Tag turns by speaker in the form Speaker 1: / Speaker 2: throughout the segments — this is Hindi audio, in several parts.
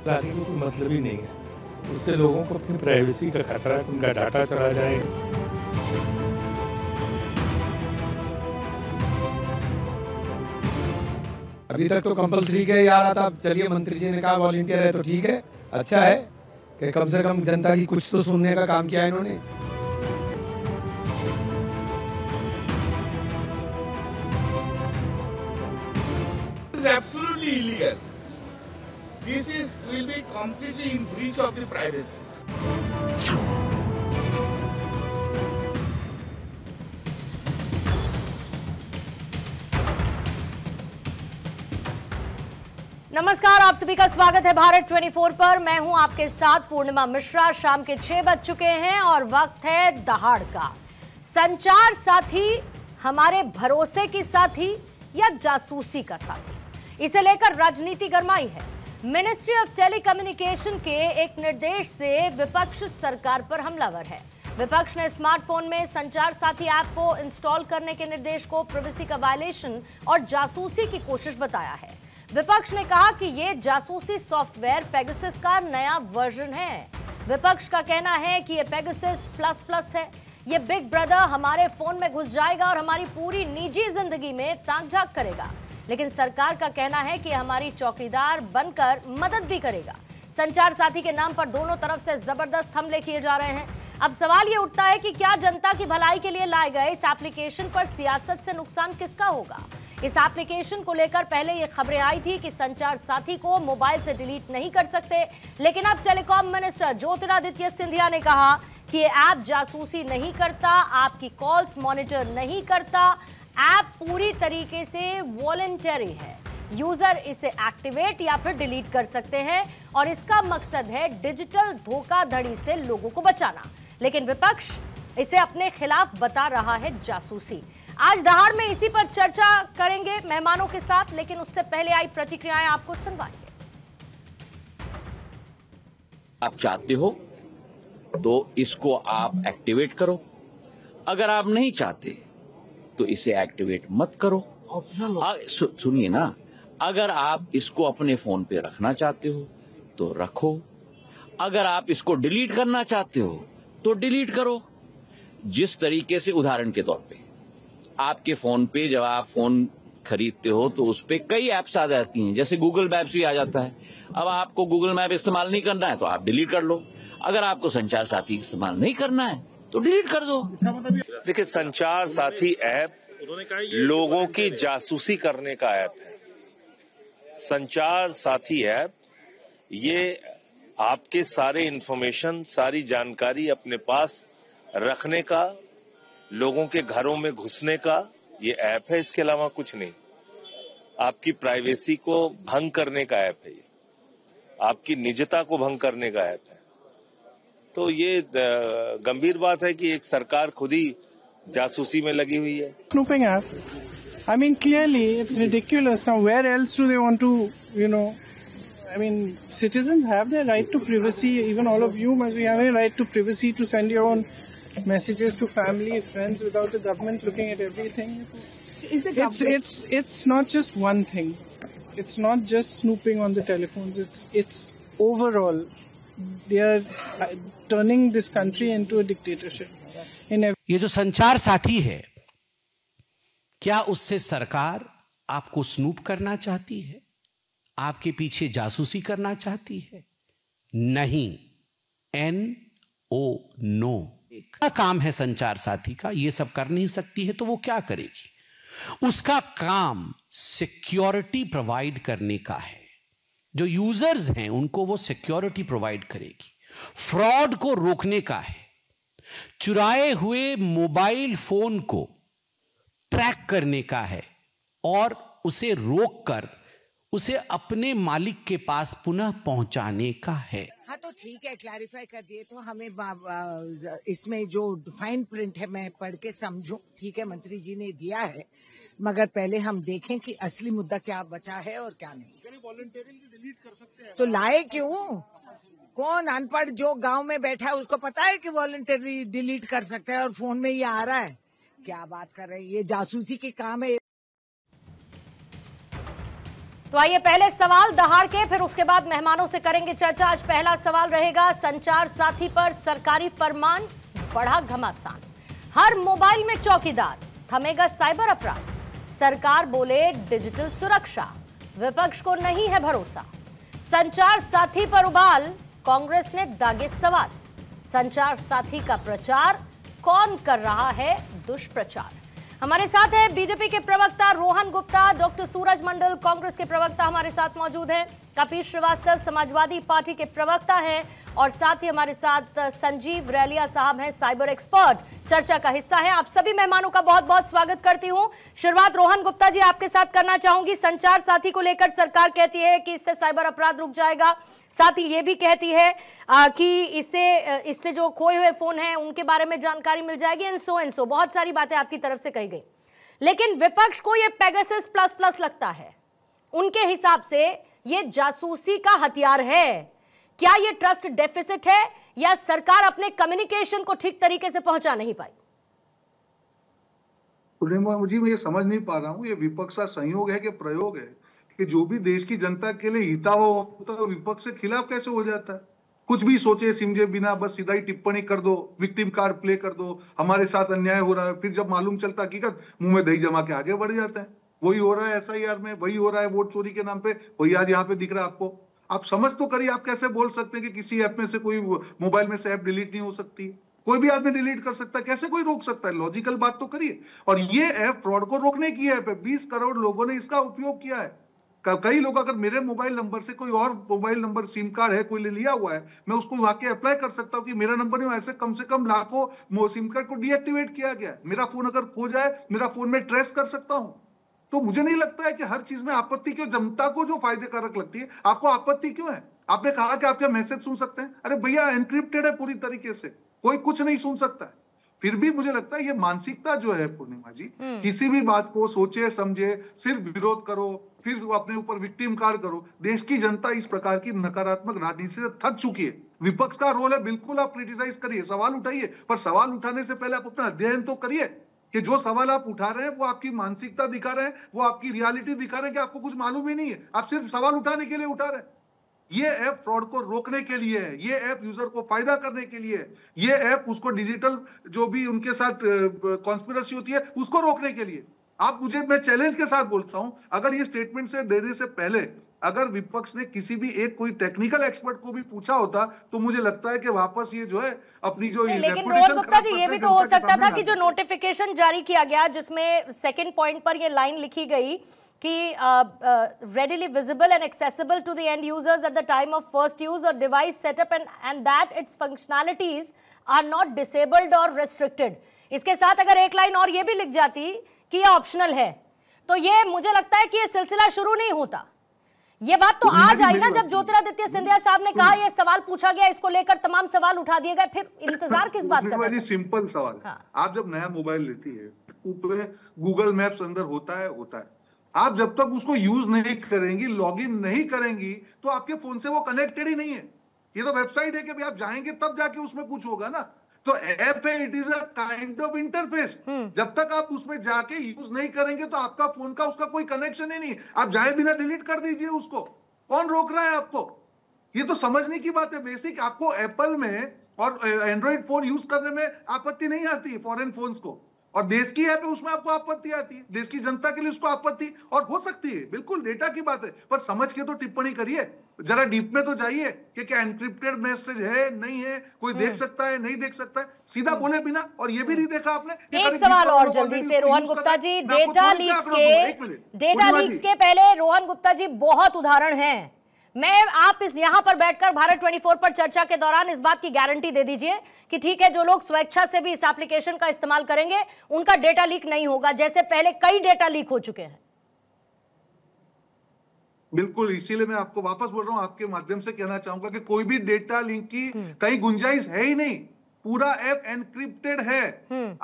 Speaker 1: लाने का कोई मतलब ही नहीं है। इससे लोगों को अपनी प्राइवेसी का खतरा है, उनका डाटा चला जाए।
Speaker 2: अभी तक तो कंपलसरी के आ रहा था, चलिए मंत्री जी ने कहा वॉलंटियर है तो ठीक है, अच्छा है कि कम से कम जनता की कुछ तो सुनने का काम किया है इन्होंने।
Speaker 3: This is absolutely illegal. This will be completely in breach of the privacy.
Speaker 4: नमस्कार, आप सभी का स्वागत है भारत 24 पर। मैं हूं आपके साथ पूर्णिमा मिश्रा। शाम के 6 बज चुके हैं और वक्त है दहाड़ का। संचार साथी हमारे भरोसे की साथी या जासूसी का साथी, इसे लेकर राजनीति गरमाई है। मिनिस्ट्री ऑफ टेलीकम्युनिकेशन के एक निर्देश से विपक्ष सरकार पर हमलावर है। विपक्ष ने स्मार्टफोन में संचार साथी ऐप को इंस्टॉल करने के निर्देश को प्राइवेसी का वायलेशन और जासूसी की कोशिश बताया है। विपक्ष ने कहा कि ये जासूसी सॉफ्टवेयर पेगासस का नया वर्जन है। विपक्ष का कहना है कि ये पेगासस प्लस है। ये बिग ब्रदर हमारे फोन में घुस जाएगा और हमारी पूरी निजी जिंदगी में ताक झाक करेगा। लेकिन सरकार का कहना है कि हमारी चौकीदार बनकर मदद भी करेगा। संचार साथी के नाम पर दोनों तरफ से जबरदस्त हमले किए जा रहे हैं। अब सवाल ये उठता है कि क्या जनता की भलाई के लिए लाए गए इस एप्लीकेशन पर सियासत से नुकसान किसका होगा? इस एप्लीकेशन को लेकर पहले ये खबरें आई थी कि संचार साथी को मोबाइल से डिलीट नहीं कर सकते, लेकिन अब टेलीकॉम मिनिस्टर ज्योतिरादित्य सिंधिया ने कहा कि ये ऐप जासूसी नहीं करता, आपकी कॉल्स मॉनिटर नहीं करता, ऐप पूरी तरीके से वॉलंटरी है। यूजर इसे एक्टिवेट या फिर डिलीट कर सकते हैं और इसका मकसद है डिजिटल धोखाधड़ी से लोगों को बचाना। लेकिन विपक्ष इसे अपने खिलाफ बता रहा है जासूसी। आज दहाड़ में इसी पर चर्चा करेंगे मेहमानों के साथ, लेकिन उससे पहले आई प्रतिक्रियाएं आपको सुनवाएंगे।
Speaker 5: आप चाहते हो तो इसको आप एक्टिवेट करो, अगर आप नहीं चाहते तो इसे एक्टिवेट मत करो। सुनिए ना, अगर आप इसको अपने फोन पे रखना चाहते हो तो रखो, अगर आप इसको डिलीट करना चाहते हो तो डिलीट करो। जिस तरीके से, उदाहरण के तौर पे, आपके फोन पे जब आप फोन खरीदते हो तो उस पे कई ऐप्स आ जाती हैं, जैसे गूगल मैप्स भी आ जाता है। अब आपको गूगल मैप इस्तेमाल नहीं करना है तो आप डिलीट कर लो। अगर आपको संचार साथी इस्तेमाल नहीं करना है तो डिलीट कर दो।
Speaker 6: देखिए, संचार साथी ऐप लोगों की जासूसी करने का ऐप है। संचार साथी ऐप ये आपके सारे इंफॉर्मेशन, सारी जानकारी अपने पास रखने का, लोगों के घरों में घुसने का ये ऐप है, इसके अलावा कुछ नहीं। आपकी प्राइवेसी को भंग करने का ऐप है, ये आपकी निजता को भंग करने का ऐप है। तो ये गंभीर बात है कि एक सरकार खुद ही जासूसी में लगी हुई है।
Speaker 7: Snooping app. I mean, clearly it's ridiculous. Now, where else do they want to, I mean, citizens have their right to privacy. Even all of you must be having a right to privacy to send your own messages to family, friends, without the government looking at everything.
Speaker 4: Is the government...
Speaker 7: It's not just one thing. It's not just snooping on the telephones. It's overall. They are turning this country into a dictatorship.
Speaker 8: ये जो संचार साथी है, क्या उससे सरकार आपको स्नूप करना चाहती है? आपके पीछे जासूसी करना चाहती है? नहीं। NO, no. क्या काम है संचार साथी का? ये सब कर नहीं सकती है तो वो क्या करेगी? उसका काम सिक्योरिटी प्रोवाइड करने का है। जो यूजर्स हैं उनको वो सिक्योरिटी प्रोवाइड करेगी। फ्रॉड को रोकने का है। चुराए हुए मोबाइल फोन को ट्रैक करने का है और उसे रोककर उसे अपने मालिक के पास पुनः पहुंचाने का है।
Speaker 9: हाँ, तो ठीक है, क्लैरिफाई कर दिए तो हमें इसमें जो फाइन प्रिंट है मैं पढ़ के समझूं। ठीक है, मंत्री जी ने दिया है, मगर पहले हम देखें कि असली मुद्दा क्या बचा है और क्या नहीं। वॉलंटरीली डिलीट कर सकते हैं तो लाए क्यों? कौन अनपढ़ जो गांव में बैठा है उसको पता है कि वॉलंटरी डिलीट कर सकते हैं और फोन में ये आ रहा है? क्या बात कर रहे हैं, ये जासूसी के काम है।
Speaker 4: तो आइए पहले सवाल दहाड़ के, फिर उसके बाद मेहमानों से करेंगे चर्चा। आज पहला सवाल रहेगा संचार साथी पर सरकारी फरमान, बढ़ा घमासान। हर मोबाइल में चौकीदार, थमेगा साइबर अपराध। सरकार बोले डिजिटल सुरक्षा, विपक्ष को नहीं है भरोसा। संचार साथी पर उबाल, कांग्रेस ने दागे सवाल। संचार साथी का प्रचार, कौन कर रहा है दुष्प्रचार। हमारे साथ है बीजेपी के प्रवक्ता रोहन गुप्ता, डॉक्टर सूरज मंडल कांग्रेस के प्रवक्ता हमारे साथ मौजूद हैं, कपीश श्रीवास्तव समाजवादी पार्टी के प्रवक्ता हैं, और साथ ही हमारे साथ संजीव रेलिया साहब हैं, साइबर एक्सपर्ट, चर्चा का हिस्सा है। आप सभी मेहमानों का बहुत बहुत स्वागत करती हूं। शुरुआत रोहन गुप्ता जी आपके साथ करना चाहूंगी। संचार साथी को लेकर सरकार कहती है कि इससे साइबर अपराध रुक जाएगा, साथ ही ये भी कहती है कि इससे जो खोए हुए फोन हैं उनके बारे में जानकारी मिल जाएगी, एंड सो बहुत सारी बातें आपकी तरफ से कही गई। लेकिन विपक्ष को ये पेगासस प्लस प्लस लगता है, उनके हिसाब से ये जासूसी का हथियार है। क्या ये ट्रस्ट डेफिसिट है या सरकार अपने कम्युनिकेशन को ठीक तरीके से पहुंचा नहीं पाई?
Speaker 10: मुझे मैं ये समझ नहीं पा रहा हूँ, ये विपक्ष का संयोग है कि प्रयोग है कि जो भी देश की जनता के लिए हितावह होता है विपक्ष के खिलाफ कैसे हो जाता है। कुछ भी सोचे समझे बिना बस सीधा ही टिप्पणी कर दो, विक्टिम कार्ड प्ले कर दो, हमारे साथ अन्याय हो रहा है। फिर जब मालूम चलता हकीकत, मुंह में दही जमा के आगे बढ़ जाते हैं। वही हो रहा है SIR में, वही हो रहा है वोट चोरी के नाम पे, वही आज यहाँ पे दिख रहा है आपको। आप समझ तो करिए, आप कैसे बोल सकते हैं कि किसी ऐप में से कोई मोबाइल में से ऐप डिलीट नहीं हो सकती? कोई भी आदमी डिलीट कर सकता है, कैसे कोई रोक सकता है? लॉजिकल बात तो करिए। और ये ऐप फ्रॉड को रोकने की ऐप है। 20 करोड़ लोगों ने इसका उपयोग किया है। कई लोग, अगर मेरे मोबाइल नंबर से कोई और मोबाइल नंबर सिम कार्ड है कोई ले लिया हुआ है, मैं उसको वाकई अप्लाई कर सकता हूँ कि मेरा नंबर नहीं हो। ऐसे कम से कम लाखों सिम कार्ड को डीएक्टिवेट किया गया है। मेरा फोन अगर खो जाए, मेरा फोन में ट्रेस कर सकता हूँ। तो मुझे नहीं लगता है कि हर चीज में आपत्ति क्यों। जनता को जो फायदे कारक लगती है, आपको आपत्ति क्यों है? आपने कहा कि आपके मैसेज सुन सकते हैं, अरे भैया एनक्रिप्टेड है पूरी तरीके से, कोई कुछ नहीं सुन सकता है। फिर भी मुझे लगता है ये मानसिकता जो है पूर्णिमा जी, किसी भी बात को सोचे समझे सिर्फ विरोध करो, फिर अपने ऊपर विक्टिम कार्ड करो। देश की जनता इस प्रकार की नकारात्मक राजनीति से थक चुकी है। विपक्ष का रोल है, बिल्कुल आप क्रिटिसाइज करिए, सवाल उठाइए, पर सवाल उठाने से पहले आप अपना अध्ययन तो करिए कि जो सवाल आप उठा रहे हैं वो आपकी मानसिकता दिखा रहे हैं, वो आपकी रियलिटी दिखा रहे हैं कि आपको कुछ मालूम ही नहीं है, आप सिर्फ सवाल उठाने के लिए उठा रहे हैं। ये ऐप फ्रॉड को रोकने के लिए है, ये ऐप यूजर को फायदा करने के लिए है, ये ऐप उसको डिजिटल जो भी उनके साथ कॉन्स्पिरेसी होती है उसको रोकने के लिए। मैं चैलेंज के साथ बोलता हूं, अगर ये स्टेटमेंट से देने से पहले अगर विपक्ष ने किसी भी एक कोई टेक्निकल एक्सपर्ट को भी पूछा होता तो मुझे लगता है कि वापस ये जो है अपनी जो
Speaker 4: लेकिन रोहन गुप्ता जी, ये भी तो हो सकता था कि जो नोटिफिकेशन जारी किया गया जिसमें सेकंड पॉइंट पर ये लाइन लिखी गई कि readily visible and accessible to the end users at the time of first use or device setup and that its functionalities are not disabled or restricted। इसके साथ अगर एक लाइन और ये भी लिख जाती कि ये ऑप्शनल है, तो ये मुझे लगता है कि ये सिलसिला शुरू नहीं होता। ये बात तो आज आई ना जब ज्योतिरादित्य सिंधिया साहब ने कहा ये सवाल पूछा गया, इसको लेकर तमाम सवाल उठा दिए गए, फिर इंतजार किस बात का?
Speaker 10: सिंपल सवाल। आप जब नया मोबाइल लेती है, ऊपर गूगल मैप्स अंदर होता है। आप जब तक उसको यूज नहीं करेंगी, लॉगिन नहीं करेंगी, तो आपके फोन से वो कनेक्टेड ही नहीं है। ये तो वेबसाइट है कि भाई आप जाएंगे तब जाके उसमें कुछ होगा ना। तो ऐप है, it is a kind of interface. जब तक आप उसमें जाके यूज नहीं करेंगे तो आपका फोन का उसका कोई कनेक्शन ही नहीं। आप जाए बिना डिलीट कर दीजिए उसको, कौन रोक रहा है आपको? ये तो समझने की बात है बेसिक। आपको एप्पल में और एंड्रॉइड फोन यूज करने में आपत्ति नहीं आती है, फॉरेन फोन्स को, और देश की ऐप है उसमें आपको आपत्ति आती है। देश की जनता के लिए उसको आपत्ति और हो सकती है, बिल्कुल डेटा की बात है, पर समझ के तो टिप्पणी करिए, जरा डीप में तो जाइए कि क्या एनक्रिप्टेड मैसेज है नहीं है, कोई देख सकता है नहीं देख सकता है, सीधा बोले बिना। और ये भी नहीं देखा आपने।
Speaker 4: एक सवाल और जल्दी से रोहन गुप्ता जी, डेटा लीक्स के पहले रोहन गुप्ता जी बहुत उदाहरण हैं। आप यहां पर बैठकर भारत 24 पर चर्चा के दौरान इस बात की गारंटी दे दीजिए कि ठीक है, जो लोग स्वेच्छा से भी इस एप्लीकेशन का इस्तेमाल करेंगे उनका डेटा लीक नहीं होगा, जैसे पहले कई डेटा लीक हो चुके हैं।
Speaker 10: बिल्कुल, इसीलिए मैं आपको वापस बोल रहा हूं, आपके माध्यम से कहना चाहूंगा कि कोई भी डेटा लिंक की कहीं गुंजाइश है ही नहीं। पूरा ऐप एनक्रिप्टेड है।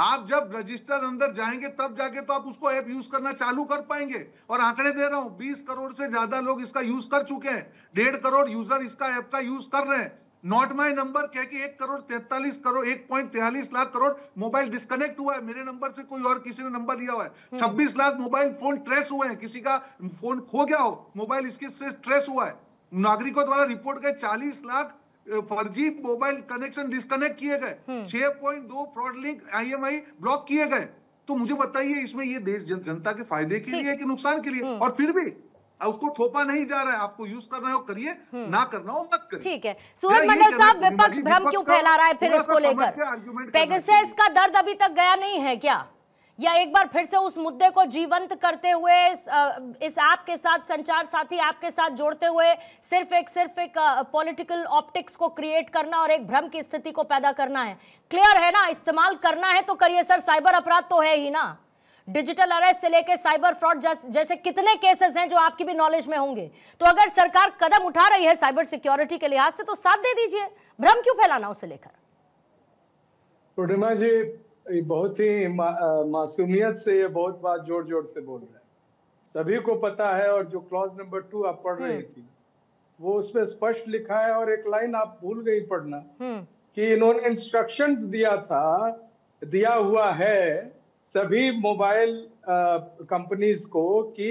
Speaker 10: आप जब रजिस्टर अंदर जाएंगे तब जाके तो आप उसको ऐप यूज करना चालू कर पाएंगे। और आंकड़े दे रहा हूं, 20 करोड़ से ज्यादा लोग इसका यूज कर चुके हैं। 1.5 करोड़ यूजर इसका ऐप का यूज कर रहे हैं। नॉट माई नंबर कह के 1.43 लाख करोड़ मोबाइल डिस्कनेक्ट हुआ है। मेरे नंबर से कोई और किसी ने नंबर लिया हुआ है। 26 लाख मोबाइल फोन ट्रेस हुए हैं, किसी का फोन खो गया हो, मोबाइल इसके से ट्रेस हुआ है। नागरिकों द्वारा रिपोर्ट गए 40 लाख फर्जी मोबाइल कनेक्शन डिस्कनेक्ट किए गए, 6.2 फ्रॉड लिंक IMI ब्लॉक किए गए। तो मुझे बताइए इसमें ये देश जनता के फायदे के लिए है कि नुकसान के लिए? और फिर भी उसको थोपा नहीं जा रहा है। आपको यूज करना है वो करिए, ना करना हो मत करिए।
Speaker 4: ठीक है, सूरज मंडल साहब, विपक्ष भ्रम क्यों फैला रहा है फिर इसको लेकर? पेगासस का दर्द अभी तक गया नहीं है क्या? या एक बार फिर से उस मुद्दे को जीवंत करते हुए इस ऐप के साथ, संचार साथी ऐप के साथ जोड़ते हुए सिर्फ एक पॉलिटिकल ऑप्टिक्स को क्रिएट करना और एक भ्रम की स्थिति को पैदा करना है? क्लियर है ना, इस्तेमाल करना है तो करिए सर, साइबर अपराध तो है ही ना। डिजिटल अरेस्ट से लेकर साइबर फ्रॉड जैसे कितने केसेस हैं जो आपकी भी नॉलेज में होंगे। तो अगर सरकार कदम उठा रही है साइबर सिक्योरिटी के लिहाज से तो साथ दे दीजिए, भ्रम क्यों फैलाना उसे लेकर?
Speaker 11: पूर्णिमा जी बहुत ही मासूमियत से ये बहुत बात जोर जोर से बोल रहे हैं, सभी को पता है। और जो क्लॉज नंबर 2 आप पढ़ रही थी वो उसमें स्पष्ट लिखा है, और एक लाइन आप भूल गई पढ़ना कि इन्होंने इंस्ट्रक्शंस दिया हुआ है सभी मोबाइल कंपनीज को कि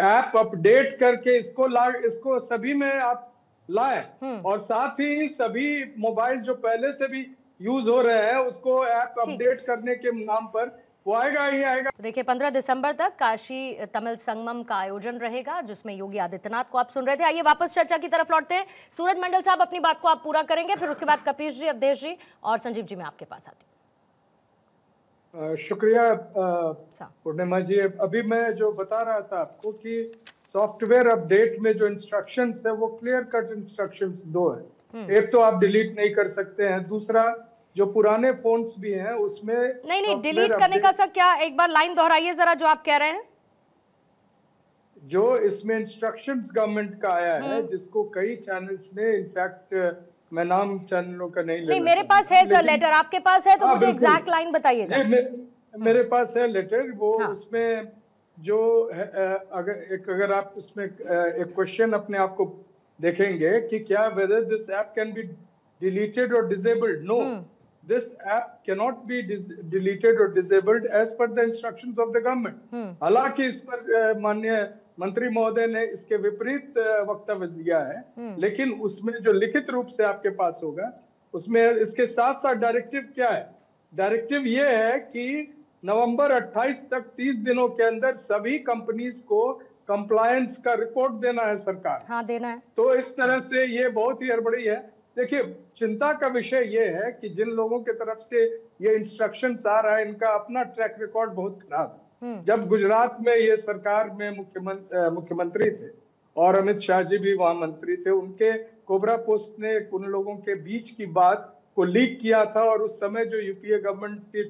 Speaker 11: ऐप अपडेट करके इसको सभी में आप लाए, और साथ ही सभी मोबाइल जो पहले से भी यूज हो रहे हैं उसको ऐप अपडेट करने के नाम पर वो आएगा ही आएगा।
Speaker 4: देखिए 15 दिसंबर तक काशी तमिल संगमम का आयोजन रहेगा जिसमें योगी आदित्यनाथ को आप सुन रहे थे। आइए वापस चर्चा की तरफ लौटते हैं। सूरज मंडल साहब अपनी बात को आप पूरा करेंगे, फिर उसके बाद कपीश जी, अवधेश जी और संजीव जी मैं आपके पास आती हूँ।
Speaker 11: शुक्रिया पूर्णिमा जी। अभी मैं जो बता रहा था आपको कि सॉफ्टवेयर अपडेट में जो इंस्ट्रक्शंस है वो क्लियर कट इंस्ट्रक्शंस दो है। एक तो आप डिलीट नहीं कर सकते हैं, दूसरा जो पुराने फोन्स भी हैं उसमें
Speaker 4: नहीं डिलीट करने का सर क्या, एक बार लाइन दोहराइए जरा जो आप कह रहे हैं।
Speaker 11: जो इसमें इंस्ट्रक्शंस गवर्नमेंट का आया है जिसको कई चैनल्स ने, इनफैक्ट मैं नाम चैनलों का नहीं
Speaker 4: मेरे पास है सर लेटर, आपके पास है तो मुझे एग्जैक्ट लाइन बताइएगा।
Speaker 11: मेरे पास है लेटर, वो उसमें जो अगर आप इसमें एक क्वेश्चन अपने आप को देखेंगे कि क्या whether this app can be deleted or disabled? No, this app cannot be deleted or disabled as per the instructions of the government. हालांकि इस पर माननीय मंत्री महोदय ने इसके विपरीत वक्तव्य दिया है, लेकिन उसमें जो लिखित रूप से आपके पास होगा उसमें इसके साथ साथ डायरेक्टिव क्या है? डायरेक्टिव ये है कि नवंबर 28 तक 30 दिनों के अंदर सभी कंपनीज को कंप्लायंस का रिपोर्ट देना है सरकार।
Speaker 4: हाँ, देना है।
Speaker 11: तो इस तरह से ये बहुत ही हड़बड़ी है। देखिए चिंता का विषय ये है कि जिन लोगों की तरफ से ये इंस्ट्रक्शंस आ रहा है इनका अपना ट्रैक रिकॉर्ड बहुत खराब है। जब गुजरात में ये सरकार में मुख्यमंत्री थे और अमित शाह जी भी वहां मंत्री थे, उनके कोबरा पोस्ट ने उन लोगों के बीच की बात को लीक किया था, और उस समय जो यूपीए गवर्नमेंट थी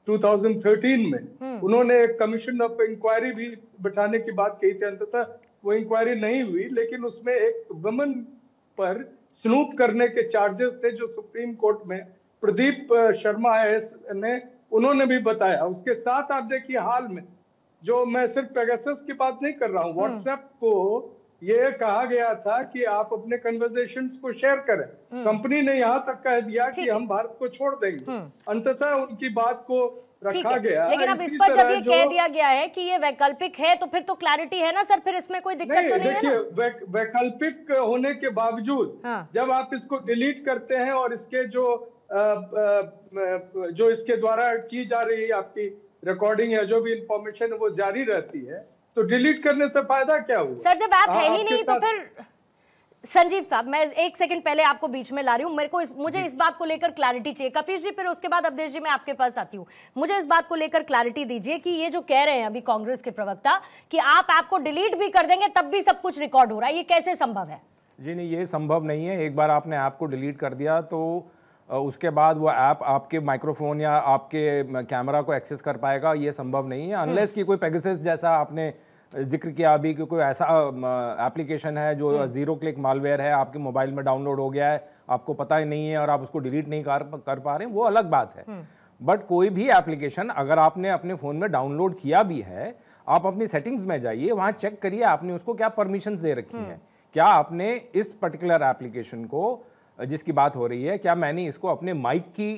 Speaker 11: 2013 में उन्होंने एक कमीशन ऑफ इंक्वायरी भी बिठाने की बात कही थी। अंततः वो इंक्वायरी नहीं हुई, लेकिन उसमें एक वुमन पर स्नूप करने के चार्जेस थे जो सुप्रीम कोर्ट में प्रदीप शर्मा IAS ने उन्होंने भी बताया। उसके साथ आप देखिए हाल में जो, मैं सिर्फ पेगासस की बात नहीं कर रहा हूँ, व्हाट्सएप को ये कहा गया था कि आप अपने कन्वर्सेशंस को शेयर करें। कंपनी ने यहाँ तक कह दिया कि हम भारत को छोड़ देंगे। अंततः उनकी बात को रखा गया।
Speaker 4: लेकिन अब इस पर जब ये कह दिया गया है कि ये वैकल्पिक है तो फिर तो क्लैरिटी है ना सर, फिर इसमें कोई दिक्कत तो नहीं है ना?
Speaker 11: वैकल्पिक होने के बावजूद जब आप इसको डिलीट करते हैं और इसके जो इसके द्वारा की जा रही है आपकी रिकॉर्डिंग या जो भी इंफॉर्मेशन है वो जारी रहती है, तो डिलीट करने से फायदा क्या हुआ?
Speaker 4: सर जब ऐप है ही नहीं तो फिर संजीव साहब, मैं एक सेकंड पहले आपको बीच में ला रही हूँ, मुझे इस बात को लेकर क्लैरिटी चाहिए। कपीश जी, फिर उसके बाद अवधेश जी मैं आपके पास आती हूँ। मुझे इस बात को लेकर क्लैरिटी दीजिए कि ये जो कह रहे हैं अभी कांग्रेस के प्रवक्ता कि आप ऐप को डिलीट भी कर देंगे तब भी सब कुछ रिकॉर्ड हो रहा है, ये कैसे संभव है?
Speaker 12: जी नहीं, ये संभव नहीं है। एक बार आपने ऐप को डिलीट कर दिया तो उसके बाद वो ऐप आपके माइक्रोफोन या आपके कैमरा को एक्सेस कर पाएगा, ये संभव नहीं है। अनलेस कि कोई पेगासस जैसा आपने जिक्र किया अभी कि कोई ऐसा एप्लीकेशन है जो 0 क्लिक मालवेयर है, आपके मोबाइल में डाउनलोड हो गया है, आपको पता ही नहीं है और आप उसको डिलीट नहीं कर पा रहे हैं, वो अलग बात है। बट कोई भी एप्लीकेशन अगर आपने अपने फ़ोन में डाउनलोड किया भी है, आप अपनी सेटिंग्स में जाइए, वहाँ चेक करिए आपने उसको क्या परमिशंस दे रखी हैं। क्या आपने इस पर्टिकुलर एप्लीकेशन को जिसकी बात हो रही है, क्या मैंने इसको अपने माइक की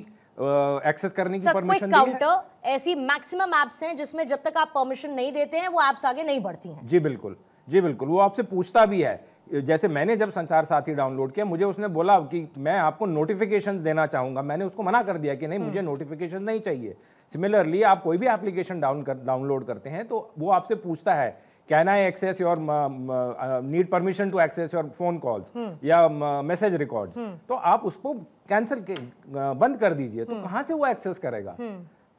Speaker 12: एक्सेस करने की परमिशन दी है?
Speaker 4: काउंटर ऐसी मैक्सिमम ऐप्स हैं जिसमें जब तक आप परमिशन नहीं देते हैं वो ऐप्स आगे नहीं बढ़ती हैं।
Speaker 12: जी बिल्कुल, जी बिल्कुल, वो आपसे पूछता भी है। जैसे मैंने जब संचार साथी डाउनलोड किया, मुझे उसने बोला कि मैं आपको नोटिफिकेशन देना चाहूंगा, मैंने उसको मना कर दिया कि नहीं, मुझे नोटिफिकेशन नहीं चाहिए। सिमिलरली आप कोई भी एप्लीकेशन डाउनलोड करते हैं तो वो आपसे पूछता है, can I access your, need permission to access your phone calls या मैसेज रिकॉर्ड्स, तो आप उसको कैंसिल बंद कर दीजिए। तो कहां से वो एक्सेस करेगा?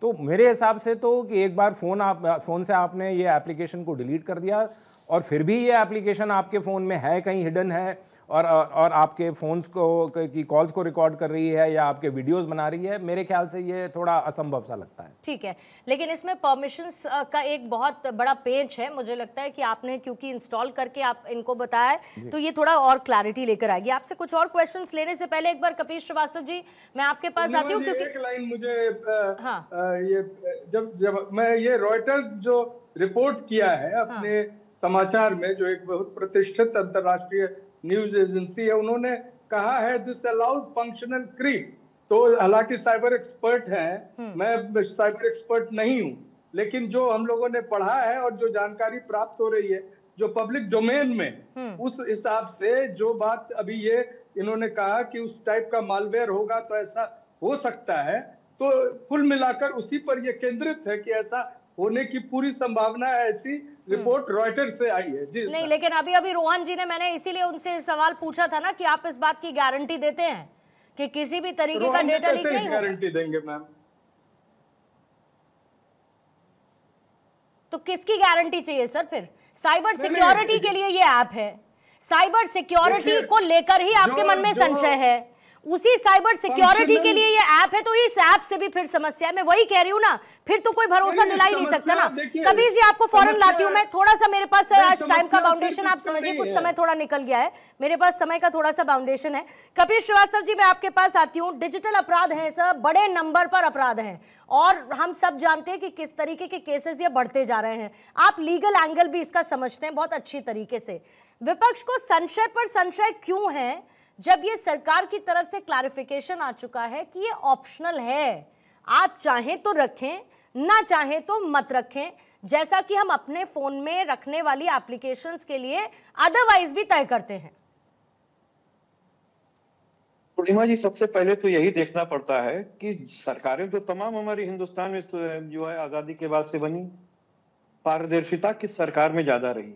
Speaker 12: तो मेरे हिसाब से तो कि एक बार फोन से आपने ये एप्लीकेशन को डिलीट कर दिया और फिर भी ये एप्लीकेशन आपके फ़ोन में है, कहीं हिडन है और आपके फ़ोन्स की कॉल्स को रिकॉर्ड कर रही है या आपके वीडियोस बना रही है, मेरे ख्याल से ये थोड़ा असंभव सा लगता है।
Speaker 4: ठीक है, लेकिन इसमें परमिशंस का एक बहुत बड़ा पेंच है। मुझे लगता है कि आपने क्योंकि इंस्टॉल करके आप इनको बताया है तो ये थोड़ा और क्लैरिटी लेकर आएगी। आपसे कुछ और क्वेश्चंस लेने से पहले एक बार कपीश श्रीवास्तव जी, मैं आपके पास आती हूँ क्योंकि
Speaker 11: एक लाइन मुझे ये जब मैं ये रॉयटर्स जो रिपोर्ट किया है अपने समाचार में, जो एक बहुत प्रतिष्ठित अंतर्राष्ट्रीय न्यूज एजेंसी है, उन्होंने कहा है दिस अलाउज फंक्शनल क्रीप। तो हालांकि साइबर एक्सपर्ट हैं, मैं साइबर एक्सपर्ट नहीं हूं, लेकिन जो हम लोगों ने पढ़ा है और जो जानकारी प्राप्त हो रही है जो पब्लिक डोमेन में, उस हिसाब से जो बात अभी ये इन्होंने कहा कि उस टाइप का मालवेयर होगा तो ऐसा हो सकता है, तो कुल मिलाकर उसी पर ये केंद्रित है कि ऐसा होने की पूरी संभावना है। ऐसी रिपोर्ट रॉयटर्स से आई है। जी
Speaker 4: नहीं, लेकिन अभी रोहन जी ने, मैंने इसीलिए उनसे सवाल पूछा था ना कि आप इस बात की गारंटी देते हैं कि किसी भी तरीके का डेटा लीक नहीं होगा?
Speaker 11: गारंटी देंगे मैम।
Speaker 4: तो किसकी गारंटी चाहिए सर? फिर साइबर सिक्योरिटी के लिए ये ऐप है, साइबर सिक्योरिटी को लेकर ही आपके मन में संशय है, उसी साइबर सिक्योरिटी के लिए ये ऐप है, तो इस ऐप से भी फिर समस्या है। मैं वही कह रही हूँ ना, फिर तो कोई भरोसा दिला ही नहीं सकता ना। कबीर जी आपको फौरन लाती हूँ मैं, थोड़ा सा मेरे पास आज टाइम का बाउंडेशन, आप समझिए कुछ समय थोड़ा निकल गया है, मेरे पास समय का थोड़ा सा बाउंडेशन है। कपील श्रीवास्तव जी मैं आपके पास आती हूँ। डिजिटल अपराध है सर, बड़े नंबर पर अपराध हैं और हम सब जानते हैं कि किस तरीके के केसेस ये बढ़ते जा रहे हैं। आप लीगल एंगल भी इसका समझते हैं बहुत अच्छी तरीके से। विपक्ष को संशय पर संशय क्यों है जब ये सरकार की तरफ से क्लैरिफिकेशन आ चुका है कि ये ऑप्शनल है, आप चाहें तो रखें, ना चाहें तो मत रखें, जैसा कि हम अपने फोन में रखने वाली एप्लीकेशंस के लिए अदरवाइज भी तय करते हैं?
Speaker 13: पूर्णिमा जी, सबसे पहले तो यही देखना पड़ता है कि सरकारें तो तमाम हमारी हिंदुस्तान में जो है आजादी के बाद से बनी, पारदर्शिता किस सरकार में ज्यादा रही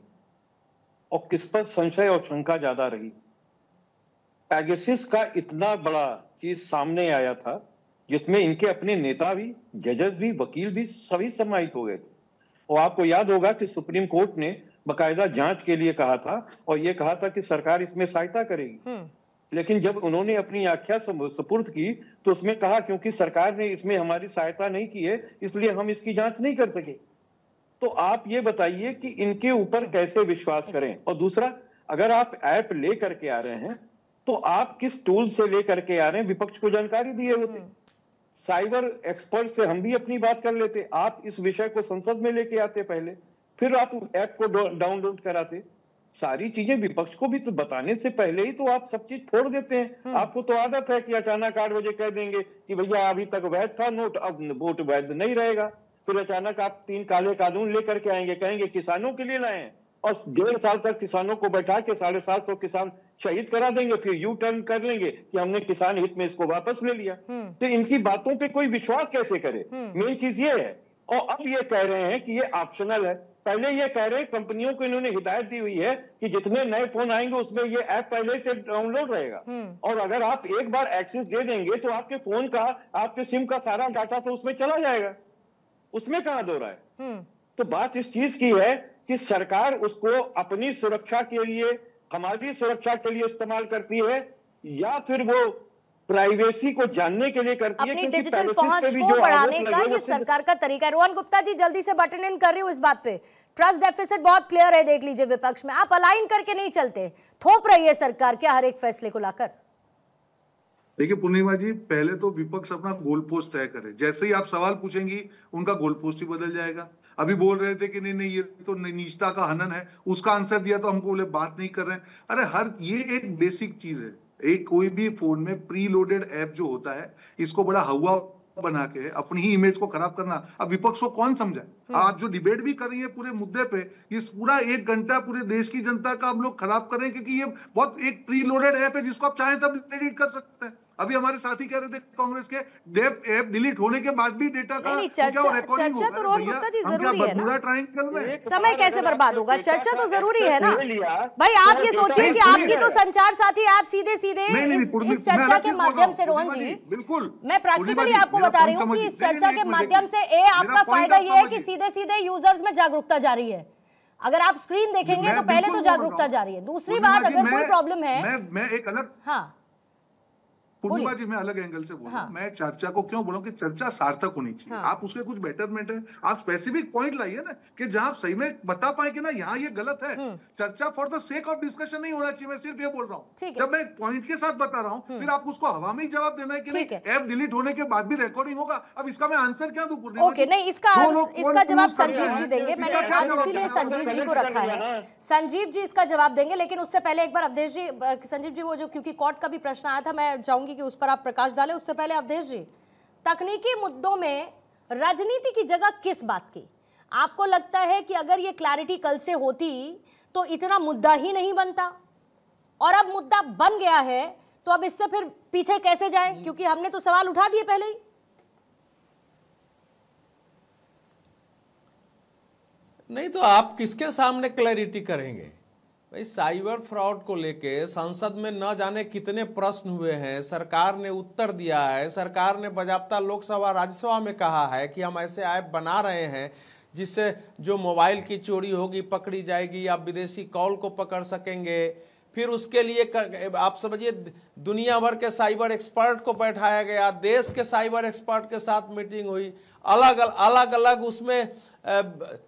Speaker 13: और किस पर संशय और शंका ज्यादा रही? पेगासस का इतना बड़ा चीज सामने आया था जिसमें इनके अपने नेता भी, जजेस भी, वकील भी सभी सम्मानित हो गए थे। और आपको याद होगा कि सुप्रीम कोर्ट ने बकायदा जांच के लिए कहा था और ये कहा था कि सरकार इसमें सहायता करेगी। लेकिन जब उन्होंने अपनी आख्या सुपुर्द की तो उसमें कहा क्योंकि सरकार ने इसमें हमारी सहायता नहीं की है इसलिए हम इसकी जांच नहीं कर सके। तो आप ये बताइए कि इनके ऊपर कैसे विश्वास करें? और दूसरा, अगर आप ऐप ले करके आ रहे हैं तो आप किस टूल से लेकर के आ रहे हैं? विपक्ष को जानकारी दिए होते, साइबर एक्सपर्ट से हम भी अपनी बात कर लेते, आप इस विषय को संसद में लेके आते पहले, फिर आप ऐप को डाउनलोड कराते। सारी चीजें विपक्ष को भी तो बताने से पहले ही तो आप सब चीज छोड़ देते हैं। आपको तो आदत है कि अचानक 8 बजे कह देंगे कि भैया अभी तक वैध था नोट, अब वोट वैध नहीं रहेगा। फिर अचानक आप 3 काले कानून लेकर के आएंगे, कहेंगे किसानों के लिए लाए हैं और 1.5 साल तक किसानों को बैठा के 750 किसान शहीद करा देंगे, फिर यू टर्न कर लेंगे कि हमने किसान हित में इसको वापस ले लिया। तो इनकी बातों पे कोई विश्वास कैसे करे? मेन चीज ये है। और अब ये कह रहे हैं कि ये ऑप्शनल है, पहले ये कह रहे हैं कंपनियों को इन्होंने हिदायत दी हुई है कि जितने नए फोन आएंगे उसमें ये ऐप पहले से डाउनलोड रहेगा और अगर आप एक बार एक्सेस दे देंगे तो आपके फोन का, आपके सिम का सारा डाटा तो उसमें चला जाएगा, उसमें कहां दो रहा है। तो बात इस चीज की है कि सरकार उसको अपनी सुरक्षा के लिए, हमारी सुरक्षा के लिए इस्तेमाल करती है या फिर वो प्राइवेसी को जानने के लिए करती है।
Speaker 4: अपनी डिजिटल पहुंच को बढ़ाने का ये सरकार का तरीका है। रोहन गुप्ता जी जल्दी से बटन इन कर रही हूँ इस बात पे। ट्रस्ट डेफिसिट बहुत क्लियर है, देख लीजिए विपक्ष में आप अलाइन करके नहीं चलते, थोप रही है सरकार क्या हर एक फैसले को लाकर?
Speaker 10: देखिए पूर्णिमा जी, पहले तो विपक्ष अपना गोल पोस्ट तय करे, जैसे ही आप सवाल पूछेंगी उनका गोल पोस्ट ही बदल जाएगा। अभी बोल रहे थे कि नहीं ये तो निजता का हनन है, उसका आंसर दिया तो हमको बोले बात नहीं कर रहे हैं। अरे ये एक बेसिक चीज है, एक कोई भी फोन में प्री लोडेड ऐप जो होता है, इसको बड़ा हवा बना के अपनी ही इमेज को खराब करना, अब विपक्ष को कौन समझाए? आज जो डिबेट भी कर रही है पूरे मुद्दे पे, इस पूरा 1 घंटा पूरे देश की जनता का हम लोग खराब कर रहे हैं, क्योंकि ये बहुत एक प्री लोडेड ऐप है जिसको आप चाहें तब डिलीट कर सकते हैं। अभी हमारे साथी कह रहे थे कांग्रेस के, ऐप डिलीट होने के बाद भी डेटा का क्या रिकॉर्डिंग होगा?
Speaker 4: तो रोहन गुप्ता जी जरूरी है ना,
Speaker 10: ट्रायंगल में
Speaker 4: समय कैसे बर्बाद होगा? चर्चा तो जरूरी है ना भाई। आप ये सोचिए कि आपकी तो संचार साथी आप सीधे सीधे इस चर्चा के माध्यम से, रोहन जी
Speaker 10: बिल्कुल
Speaker 4: मैं प्रैक्टिकली आपको बता रही हूँ कि इस चर्चा के माध्यम से आपका फायदा ये है कि सीधे सीधे यूजर्स में जागरूकता जा रही है। अगर आप स्क्रीन देखेंगे तो पहले तो जागरूकता जा रही है। दूसरी बात, अगर कोई प्रॉब्लम है,
Speaker 10: मैं एक अलग,
Speaker 4: हाँ
Speaker 10: पूर्णिमा जी मैं अलग एंगल से बोल रहा हूँ। मैं चर्चा को क्यों बोलूं कि चर्चा सार्थक होनी चाहिए। आप उसके कुछ बेटरमेंट है, आप स्पेसिफिक पॉइंट लाइए ना कि जहां आप सही में बता पाए कि ना यहाँ ये गलत है। चर्चा for the sake of discussion नहीं होना चाहिए, मैं सिर्फ ये बोल रहा हूँ। जब मैं पॉइंट के साथ बता रहा हूँ, फिर आप उसको हवा में ही जवाब देना है कि नहीं ऐप डिलीट होने के बाद भी रिकॉर्डिंग होगा। अब इसका मैं आंसर क्या दूं?
Speaker 4: ओके, नहीं, इसका जवाब संजीव जी देंगे। मैंने आज इसीलिए संजीव जी को रखा है, संजीव जी इसका जवाब देंगे। लेकिन उससे पहले एक बार अवधेश जी, संजीव जी, वो जो क्योंकि कोर्ट का भी प्रश्न आया था, मैं चाहूंगी कि उस पर आप प्रकाश डालें। उससे पहले अवधेश जी, तकनीकी मुद्दों में राजनीति की जगह किस बात की? आपको लगता है कि अगर ये क्लैरिटी कल से होती तो इतना मुद्दा ही नहीं बनता, और अब मुद्दा बन गया है तो अब इससे फिर पीछे कैसे जाए? क्योंकि हमने तो सवाल उठा दिए पहले ही।
Speaker 14: नहीं तो आप किसके सामने क्लैरिटी करेंगे भाई? साइबर फ्रॉड को लेके संसद में न जाने कितने प्रश्न हुए हैं, सरकार ने उत्तर दिया है। सरकार ने बाजाप्ता लोकसभा राज्यसभा में कहा है कि हम ऐसे ऐप बना रहे हैं जिससे जो मोबाइल की चोरी होगी पकड़ी जाएगी, आप विदेशी कॉल को पकड़ सकेंगे। फिर उसके लिए आप समझिए दुनिया भर के साइबर एक्सपर्ट को बैठाया गया, देश के साइबर एक्सपर्ट के साथ मीटिंग हुई, अलग अलग उसमें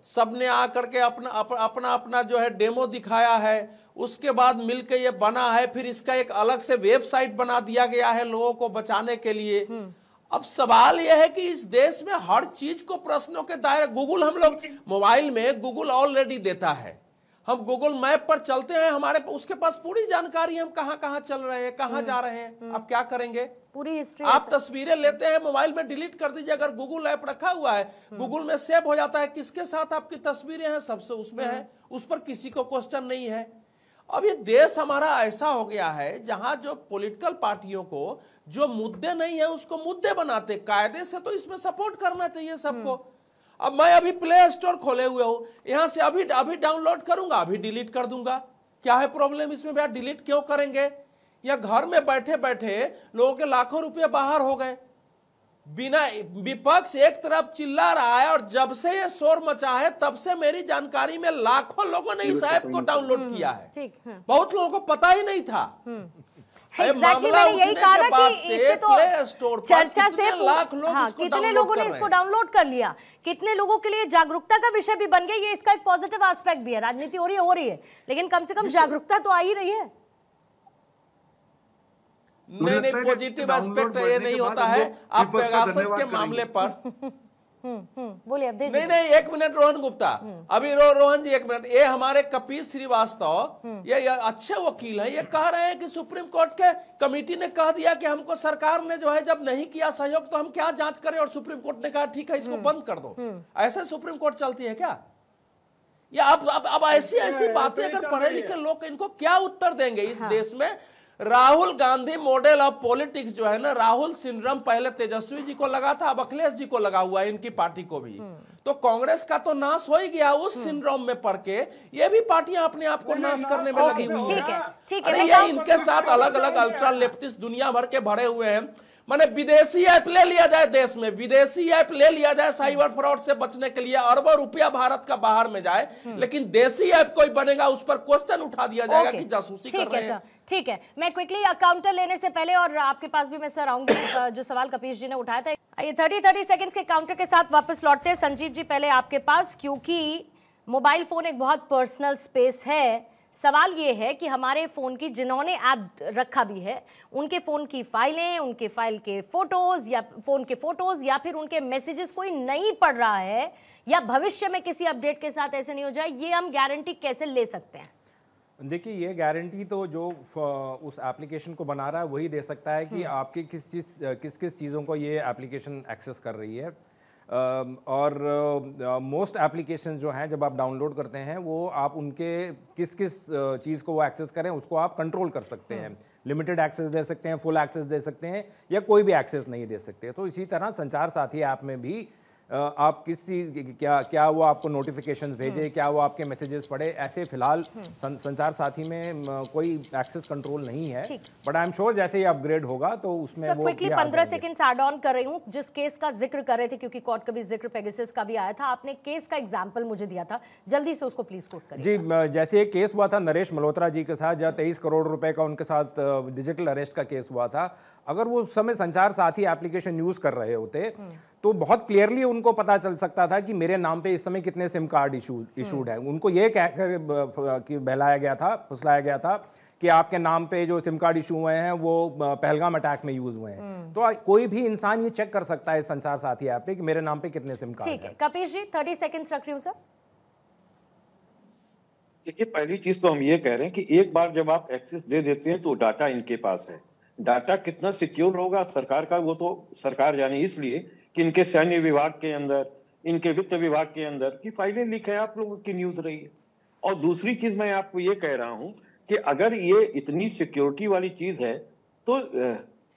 Speaker 14: सबने आकर के अपना जो है डेमो दिखाया है। उसके बाद मिलके ये बना है, फिर इसका एक अलग से वेबसाइट बना दिया गया है लोगों को बचाने के लिए। अब सवाल यह है कि इस देश में हर चीज को प्रश्नों के दायरे, गूगल, हम लोग मोबाइल में गूगल ऑलरेडी देता है, हम गूगल मैप पर चलते हैं, हमारे उसके पास पूरी जानकारी, हम कहाँ चल रहे हैं, कहाँ जा रहे हैं। अब क्या करेंगे?
Speaker 4: पूरी हिस्ट्री।
Speaker 14: आप तस्वीरें लेते हैं मोबाइल में, डिलीट कर दीजिए। अगर गूगल ऐप रखा हुआ है, गूगल में सेव हो जाता है किसके साथ आपकी तस्वीरें हैं, सबसे उसमें है, उस पर किसी को क्वेश्चन नहीं है। अब ये देश हमारा ऐसा हो गया है जहां जो पॉलिटिकल पार्टियों को जो मुद्दे नहीं है उसको मुद्दे बनाते। कायदे से तो इसमें सपोर्ट करना चाहिए सबको। अब मैं अभी प्ले स्टोर खोले हुए हूं, यहां से अभी डाउनलोड करूंगा, अभी डिलीट कर दूंगा। क्या है प्रॉब्लम इसमें भैया? डिलीट क्यों करेंगे? या घर में बैठे बैठे लोगों के लाखों रुपए बाहर हो गए, बिना, विपक्ष एक तरफ चिल्ला रहा है, और जब से ये शोर मचा है तब से मेरी जानकारी में लाखों लोगों ने इस ऐप को डाउनलोड किया है। बहुत लोगों को पता ही नहीं था।
Speaker 4: Exactly, मैंने यही कहा था कि इससे तो चर्चा से कितने लोगों ने इसको डाउनलोड कर लिया, कितने लोगों के लिए जागरूकता का विषय भी बन गया। ये इसका एक पॉजिटिव एस्पेक्ट भी है। राजनीति हो रही है, लेकिन कम से कम जागरूकता तो आ ही रही है।
Speaker 14: नहीं, पॉजिटिव एस्पेक्ट ये नहीं होता है। आप पेगासस के मामले पर
Speaker 4: बोलिए अवधेश।
Speaker 14: नहीं, एक मिनट रोहन गुप्ता, अभी रोहन जी एक मिनट। ये हमारे कपिल श्रीवास्तव ये अच्छे वकील हैं, ये कह रहे हैं कि सुप्रीम कोर्ट के कमेटी ने कह दिया कि हमको सरकार ने जो है जब नहीं किया सहयोग तो हम क्या जांच करें, और सुप्रीम कोर्ट ने कहा ठीक है इसको बंद कर दो। ऐसे सुप्रीम कोर्ट चलती है क्या? या अब ऐसी बातें अगर पढ़े लिखे लोग, इनको क्या उत्तर देंगे इस देश में? Rahul Gandhi model of politics जो है ना, राहुल सिंड्रोम पहले तेजस्वी जी को लगा था, अब अखिलेश जी को लगा हुआ है, इनकी पार्टी को भी। तो कांग्रेस का तो नाश हो ही गया उस सिंड्रोम में पड़ के। ये भी पार्टियां अपने आप को नाश करने में लगी हुई है। अरे ये इनके साथ अलग अलग अल्ट्रा लेफ्टिस्ट दुनिया भर के भरे हुए हैं। माने विदेशी ऐप ले लिया जाए, देश में विदेशी ऐप ले लिया जाए साइबर फ्रॉड से बचने के लिए, अरबों रुपया भारत का बाहर में जाए, लेकिन देसी ऐप कोई बनेगा उस पर क्वेश्चन उठा दिया जाएगा कि जासूसी कर रहे हैं।
Speaker 4: ठीक है, मैं क्विकली काउंटर लेने से पहले, और आपके पास भी मैं सर आऊंगी, जो सवाल कपीश जी ने उठाया था, ये 30 सेकंड्स के काउंटर के साथ वापस लौटते हैं। संजीव जी पहले आपके पास, क्योंकि मोबाइल फोन एक बहुत पर्सनल स्पेस है। सवाल ये है कि हमारे फ़ोन की, जिन्होंने ऐप रखा भी है, उनके फ़ोन की फाइलें, उनके फाइल के फ़ोटोज़ या फ़ोन के फ़ोटोज़ या फिर उनके मैसेजेस कोई नहीं पढ़ रहा है, या भविष्य में किसी अपडेट के साथ ऐसे नहीं हो जाए, ये हम गारंटी कैसे ले सकते हैं?
Speaker 12: देखिए, ये गारंटी तो जो उस एप्लीकेशन को बना रहा है वही दे सकता है कि आपकी किस चीज़ों को ये एप्लीकेशन एक्सेस कर रही है। और मोस्ट एप्लीकेशन जो हैं जब आप डाउनलोड करते हैं वो आप उनके किस चीज़ को वो एक्सेस करें उसको आप कंट्रोल कर सकते हैं। लिमिटेड एक्सेस दे सकते हैं, फुल एक्सेस दे सकते हैं, या कोई भी एक्सेस नहीं दे सकते। तो इसी तरह संचार साथी ऐप में भी आप क्या वो आपको नोटिफिकेशंस भेजे, क्या वो आपके मैसेजेस पढ़े, ऐसे फिलहाल संचार साथी में कोई एक्सेस कंट्रोल नहीं है। बट आई एम श्योर जैसे ही अपग्रेड होगा तो उसमें वो
Speaker 4: क्विकली 15 सेकंड्स ऐड ऑन कर रही हूँ। जिस केस का जिक्र कर रहे थे, क्योंकि कोर्ट का भी जिक्र पेगासस का भी आया था, आपने केस का एग्जांपल मुझे दिया था, जल्दी से उसको प्लीज कोट करिए।
Speaker 12: जी, जैसे एक केस हुआ था नरेश मल्होत्रा जी के साथ, जहाँ 23 करोड़ रुपए का उनके साथ डिजिटल अरेस्ट का केस हुआ था। अगर वो उस समय संचार साथी एप्लीकेशन यूज कर रहे होते तो बहुत क्लियरली उनको पता चल सकता था कि मेरे नाम पे इस समय कितने सिम कार्ड इशूड है। उनको ये कह कि बहलाया गया था, फुसलाया गया था कि आपके नाम पे जो सिम कार्ड इशू हुए हैं वो पहलगाम अटैक में यूज हुए हैं। तो कोई भी इंसान ये चेक कर सकता है संचार साथी ऐप पे कि मेरे नाम पे कितने सिम कार्ड हैं।
Speaker 4: ठीक है कपिश जी, 30 सेकंड्स रख रही हूँ सर।
Speaker 13: देखिए, पहली चीज तो हम ये कह रहे हैं कि एक बार जब आप एक्सेस दे देते हैं तो डाटा इनके पास है। डाटा कितना सिक्योर होगा सरकार का, वो तो सरकार जाने, इसलिए कि इनके सैन्य विभाग के अंदर, इनके वित्त विभाग के अंदर की फाइलें लीक है, आप लोगों की न्यूज रही है। और दूसरी चीज मैं आपको ये कह रहा हूं कि अगर ये इतनी सिक्योरिटी वाली चीज है तो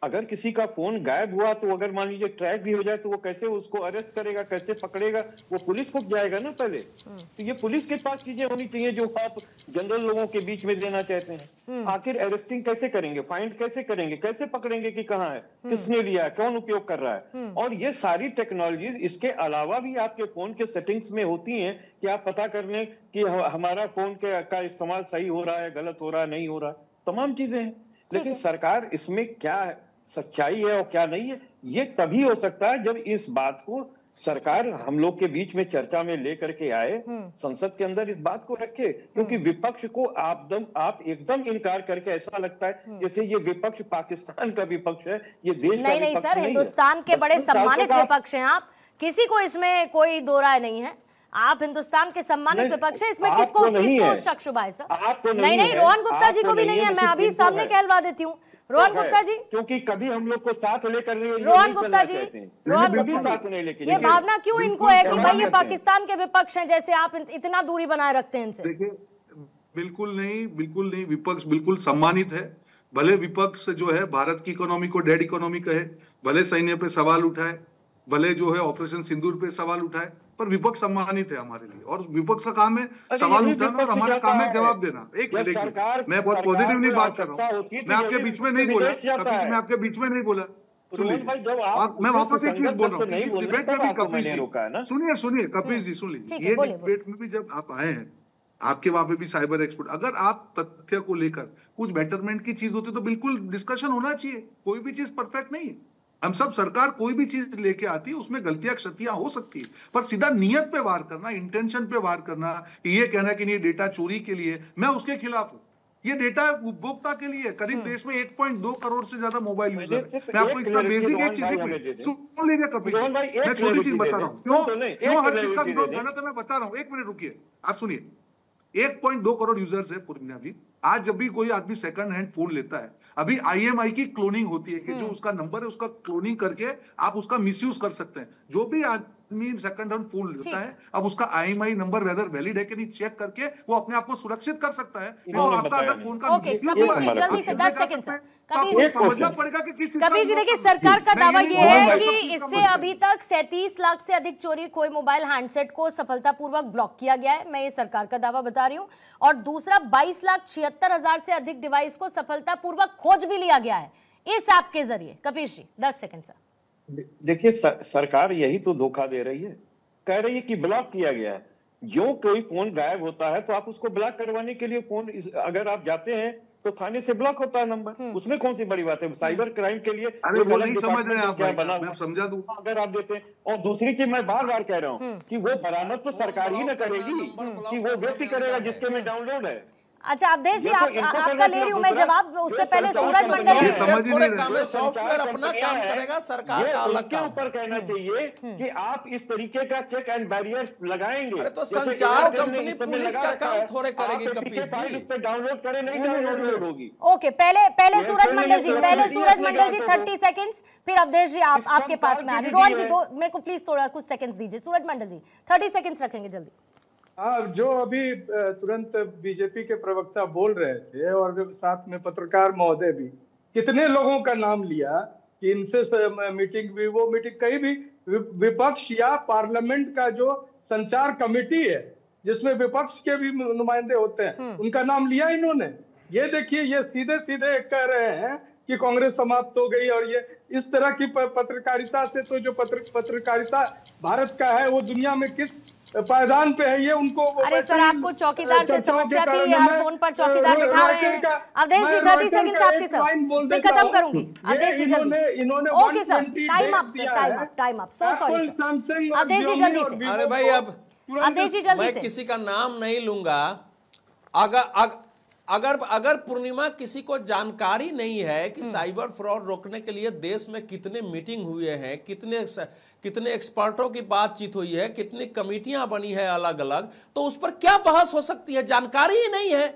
Speaker 13: अगर किसी का फोन गायब हुआ तो अगर मान लीजिए ट्रैक भी हो जाए तो वो कैसे उसको अरेस्ट करेगा, कैसे पकड़ेगा? वो पुलिस को जाएगा ना पहले। तो ये पुलिस के पास चीजें होनी चाहिए जो आप जनरल लोगों के बीच में देना चाहते हैं। आखिर अरेस्टिंग कैसे करेंगे, फाइंड कैसे करेंगे, कैसे पकड़ेंगे कि कहाँ है, किसने लिया है, कौन उपयोग कर रहा है? और ये सारी टेक्नोलॉजीज इसके अलावा भी आपके फोन के सेटिंग्स में होती हैं कि आप पता कर लें कि हमारा फोन का इस्तेमाल सही हो रहा है, गलत हो रहा है, नहीं हो रहा, तमाम चीजें हैं। लेकिन सरकार इसमें क्या सच्चाई है और क्या नहीं है, ये तभी हो सकता है जब इस बात को सरकार हम लोग के बीच में चर्चा में लेकर के आए, संसद के अंदर इस बात को रखे। क्योंकि विपक्ष को आप एकदम इनकार करके ऐसा लगता है जैसे ये विपक्ष पाकिस्तान का विपक्ष है, ये देश का
Speaker 4: नहीं
Speaker 13: विपक्ष
Speaker 4: सर, हिंदुस्तान के बड़े सम्मानित विपक्ष हैं आप, किसी को इसमें कोई दो राय नहीं है। आप हिंदुस्तान के सम्मानित विपक्ष है, इसमें किसको शक शुबा है सर? नहीं, रोहन गुप्ता जी को भी नहीं है। मैं अभी सामने कहलवा देती हूँ। रोहन गुप्ता जी,
Speaker 13: क्योंकि कभी हम लोग को साथ लेकर
Speaker 4: रोहन गुप्ता जी, ये भावना क्यों इनको है कि भाई ये पाकिस्तान के विपक्ष हैं, जैसे आप इतना दूरी बनाए रखते हैं इनसे?
Speaker 10: देखिए, बिल्कुल नहीं, विपक्ष बिल्कुल सम्मानित है। भले विपक्ष जो है भारत की इकोनॉमी को डेड इकोनॉमी कहे, भले सैन्य पे सवाल उठाए, भले जो है ऑपरेशन सिंदूर पे सवाल उठाए, पर विपक्ष सम्मानित है हमारे लिए। और विपक्ष का काम है सवाल उठाना और हमारा काम है जवाब देना। एक मिनट, मैं बहुत पॉजिटिवली बात कर रहा हूँ, मैं आपके बीच में नहीं बोला कपिश, मैं आपके बीच में नहीं बोला। सुनिए, और मैं वापस एक चीज बोल रहा हूँ, इस डिबेट में भी कपिश जी सुनिए कपिश जी सुन लीजिए, ये डिबेट में भी जब आप आए हैं, आपके वहां पे भी साइबर एक्सपर्ट, अगर आप तथ्य को लेकर कुछ बेटरमेंट की चीज होती तो बिल्कुल डिस्कशन होना चाहिए। कोई भी चीज परफेक्ट नहीं है, हम सब सरकार कोई भी चीज लेके आती है उसमें गलतियां क्षतियां हो सकती है, पर सीधा नियत पे वार करना, इंटेंशन पे वार करना, ये कहना कि नहीं डेटा चोरी के लिए, मैं उसके खिलाफ हूं। ये डेटा उपभोक्ता के लिए, करीब देश में 1.2 करोड़ से ज्यादा मोबाइल यूजर है। मैं आपको इसका बेसिक एक चीज सुन लीजिए कपिश, मैं छोटी चीज बता रहा हूँ क्यों हर चीज का विरोध करना, तो मैं बता रहा हूँ, एक मिनट रुकिए, आप सुनिए। 1.2 करोड़ यूजर्स है पूरी दुनिया में। आज जब भी कोई आदमी सेकंड हैंड फोन लेता है, अभी IMEI की क्लोनिंग होती है कि जो उसका नंबर है उसका क्लोनिंग करके आप उसका मिसयूज कर सकते हैं। जो भी आदमी सेकंड हैंड फोन लेता है, अब उसका IMEI नंबर वेदर वैलिड है कि नहीं चेक करके वो अपने आप को सुरक्षित कर सकता है। तो आपका अगर फोन का मिसयूज हुआ है,
Speaker 4: जल्दी से 10 सेकंड सर।
Speaker 10: आपको समझना पड़ेगा कि किस
Speaker 4: कपिश जी, देखिए सरकार का दावा ये है कि इससे अभी तक 37 लाख से अधिक चोरी खोए मोबाइल हैंडसेट को सफलतापूर्वक ब्लॉक किया गया है। मैं ये सरकार का दावा बता रही हूँ। और दूसरा 22,76,000 से अधिक डिवाइस को सफलतापूर्वक खोज भी लिया गया है इस ऐप के जरिए। कपिश जी 10 सेकंड सर।
Speaker 13: देखिए, सरकार यही तो धोखा दे रही है, कह रही है कि ब्लॉक किया गया है। जो कोई फोन गायब होता है तो आप उसको ब्लॉक करवाने के लिए फोन अगर आप जाते हैं तो थाने से ब्लॉक होता है नंबर, उसमें कौन सी बड़ी बात है? साइबर क्राइम के लिए
Speaker 10: वो नहीं समझ रहे आप, मैं समझा दूं
Speaker 13: अगर आप देते हैं। और दूसरी चीज मैं बार बार कह रहा हूँ कि वो बरामद तो सरकार ही न करेगी कि वो व्यक्ति करेगा जिसके में डाउनलोड है।
Speaker 4: अच्छा अवधेश जी, आपका ले रही हूँ मैं जवाब, उससे पहले सूरज मंडल जी
Speaker 14: सॉफ्टवेयर अपना काम करेगा, सरकार का अलग
Speaker 13: के ऊपर कहना चाहिए कि आप इस तरीके का चेक एंड बैरियर्स लगाएंगे।
Speaker 14: तो संचार कंपनी पुलिस का काम थोड़े करेगी कपिल जी,
Speaker 13: उस पर डाउनलोड करें, नहीं डाउनलोड होगी।
Speaker 4: ओके, पहले सूरज मंडल जी 30 सेकंड्स, फिर अवधेश जी आपके पास में आ रही। रोहन जी मेरे को प्लीज थोड़ा कुछ सेकंड्स दीजिए। सूरज मंडल जी 30 सेकंड्स रखेंगे जल्दी।
Speaker 11: जो अभी तुरंत बीजेपी के प्रवक्ता बोल रहे थे और साथ में पत्रकार महोदय भी, कितने लोगों का नाम लिया कि इनसे मीटिंग भी, वो मीटिंग कहीं भी विपक्ष या पार्लियामेंट का जो संचार कमेटी है जिसमें विपक्ष के भी नुमाइंदे होते हैं, उनका नाम लिया इन्होंने। ये देखिए, ये सीधे सीधे कह रहे हैं कि कांग्रेस समाप्त हो गई, और ये इस तरह की पत्रकारिता से तो जो पत्रकारिता भारत का है वो दुनिया में किस पायदान पे है, ये उनको।
Speaker 4: अरे सर, आपको चौकीदार से समस्या थी, हर फोन पर चौकीदार बिठा रहे हैं। अवधेश जी 30 सेकंड्स आपके सर, मैं खत्म करूंगी। अवधेश जी जल्दी। Okay sir, time up. So sorry sir, Awadhesh ji जल्दी से।
Speaker 14: अरे भाई अब
Speaker 4: अवधेश जी जल्दी से।
Speaker 14: मैं किसी का नाम नहीं लूंगा। अगर पूर्णिमा किसी को जानकारी नहीं है कि साइबर फ्रॉड रोकने के लिए देश में कितने मीटिंग हुए हैं, कितने एक्सपर्टों की बातचीत हुई है, कितनी कमेटियां बनी है अलग अलग, तो उस पर क्या बहस हो सकती है? जानकारी ही नहीं है,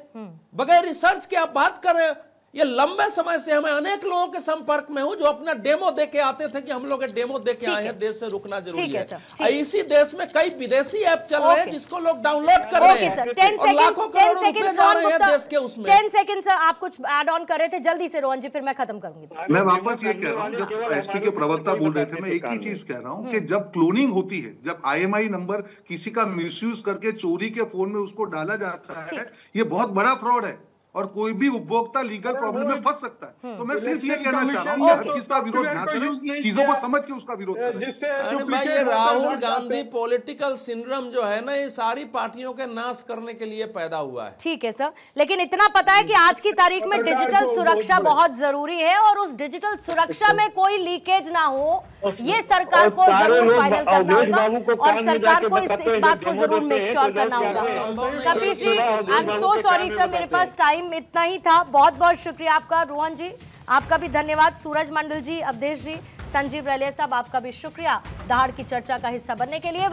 Speaker 14: बगैर रिसर्च के आप बात कर रहे हैं। ये लंबे समय से हमें अनेक लोगों के संपर्क में हूं जो अपना डेमो दे के आते थे कि हम लोग डेमो दे के आए हैं, देश से रुकना जरूरी है। इसी देश में कई विदेशी ऐप चल रहे हैं जिसको लोग डाउनलोड कर रहे हैं और लाखों करोड़ रुपए जा रहे हैं देश के उसमें।
Speaker 4: 10 सेकंड आप कुछ ऐड ऑन कर रहे थे, जल्दी से रोहन जी, फिर मैं खत्म करूंगी।
Speaker 10: मैं वापस ये कह रहा हूँ, जब एसपी के प्रवक्ता बोल रहे थे, मैं एक ही चीज कह रहा हूँ कि जब क्लोनिंग होती है, जब IMEI नंबर किसी का मिसयूज करके चोरी के फोन में उसको डाला जाता है, ये बहुत बड़ा फ्रॉड है और कोई भी उपभोक्ता लीगल प्रॉब्लम में फंस सकता है। तो मैं सिर्फ ये कहना चाह रहा हूँ कि हर चीज का विरोध ना करें, चीजों को समझ के उसका विरोध करें।
Speaker 14: भाई ये राहुल गांधी पॉलिटिकल सिंड्रोम जो है ना, ये सारी पार्टियों के नाश करने के लिए पैदा हुआ है।
Speaker 4: ठीक है सर, लेकिन इतना पता है कि आज की तारीख में डिजिटल सुरक्षा बहुत जरूरी है और उस डिजिटल सुरक्षा में कोई लीकेज ना हो, ये सरकार को जरूर फाइनल करना होगा और सरकार को इस बात को जरूर मेक श्योर करना होगा। Kapil ji, I am so sorry sir, मेरे पास टाइम इतना ही था। बहुत बहुत शुक्रिया आपका। रोहन जी आपका भी धन्यवाद। सूरज मंडल जी, अवधेश जी, संजीव रेलिया साहब, आपका भी शुक्रिया दहाड़ की चर्चा का हिस्सा बनने के लिए।